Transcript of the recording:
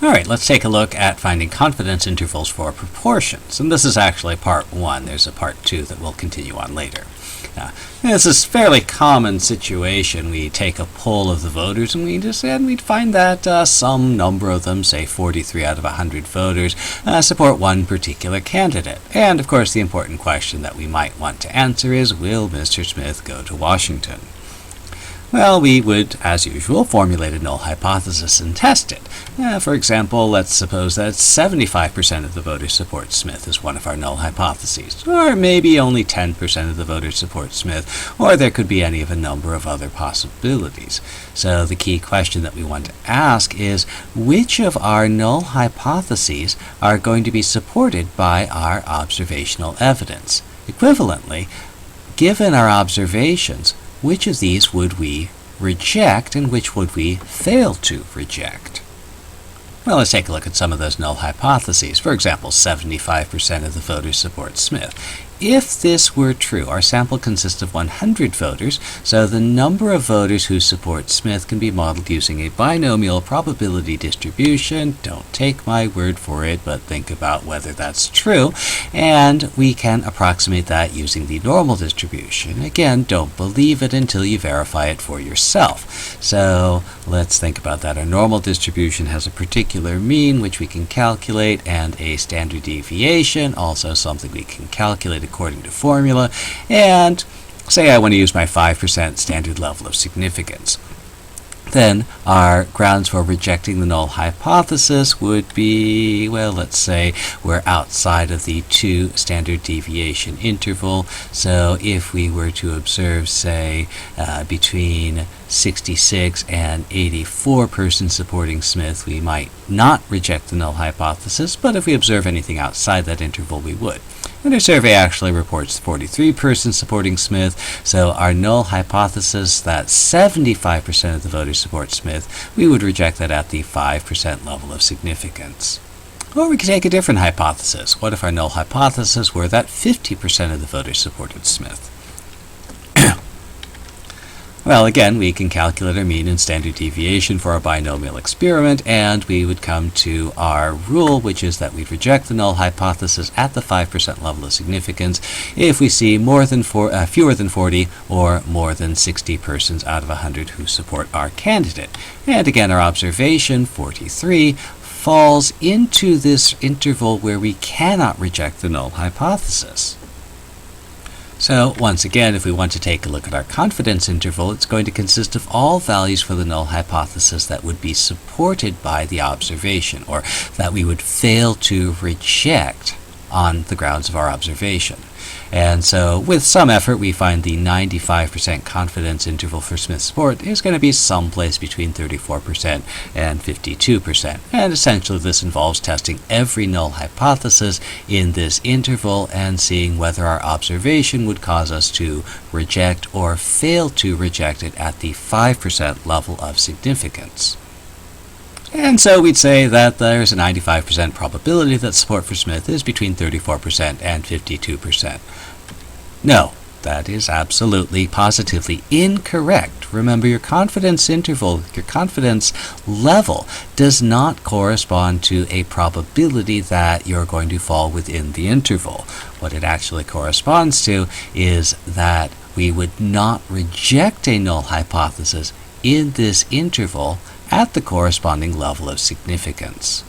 Alright, let's take a look at finding confidence intervals for proportions. And this is actually part 1. There's a part 2 that we'll continue on later. Now, this is a fairly common situation. We take a poll of the voters and we'd find that some number of them, say 43 out of 100 voters, support one particular candidate. And of course the important question that we might want to answer is, will Mr. Smith go to Washington? Well, we would, as usual, formulate a null hypothesis and test it. For example, let's suppose that 75% of the voters support Smith as one of our null hypotheses, or maybe only 10% of the voters support Smith, or there could be any of a number of other possibilities. So the key question that we want to ask is, which of our null hypotheses are going to be supported by our observational evidence? Equivalently, given our observations, which of these would we reject and which would we fail to reject? Well, let's take a look at some of those null hypotheses. For example, 75% of the voters support Smith. If this were true, our sample consists of 100 voters, so the number of voters who support Smith can be modeled using a binomial probability distribution. Don't take my word for it, but think about whether that's true. And we can approximate that using the normal distribution. Again, don't believe it until you verify it for yourself. So let's think about that. Our normal distribution has a particular mean, which we can calculate, and a standard deviation, also something we can calculate according to formula, and say I want to use my 5% standard level of significance. Then our grounds for rejecting the null hypothesis would be, well, let's say we're outside of the 2 standard deviation interval. So if we were to observe, say, between 66 and 84 persons supporting Smith, we might not reject the null hypothesis, but if we observe anything outside that interval, we would. And our survey actually reports 43 persons supporting Smith, so our null hypothesis that 75% of the voters support Smith, we would reject that at the 5% level of significance. Or we could take a different hypothesis. What if our null hypothesis were that 50% of the voters supported Smith? Well, again, we can calculate our mean and standard deviation for our binomial experiment, and we would come to our rule, which is that we'd reject the null hypothesis at the 5% level of significance if we see fewer than 40 or more than 60 persons out of 100 who support our candidate. And again, our observation, 43, falls into this interval where we cannot reject the null hypothesis. So once again, if we want to take a look at our confidence interval, it's going to consist of all values for the null hypothesis that would be supported by the observation, or that we would fail to reject on the grounds of our observation. And so with some effort, we find the 95% confidence interval for Smith's support is going to be someplace between 34% and 52%. And essentially this involves testing every null hypothesis in this interval and seeing whether our observation would cause us to reject or fail to reject it at the 5% level of significance. And so we'd say that there's a 95% probability that support for Smith is between 34% and 52%. No, that is absolutely, positively incorrect. Remember, your confidence interval, your confidence level, does not correspond to a probability that you're going to fall within the interval. What it actually corresponds to is that we would not reject a null hypothesis in this interval at the corresponding level of significance.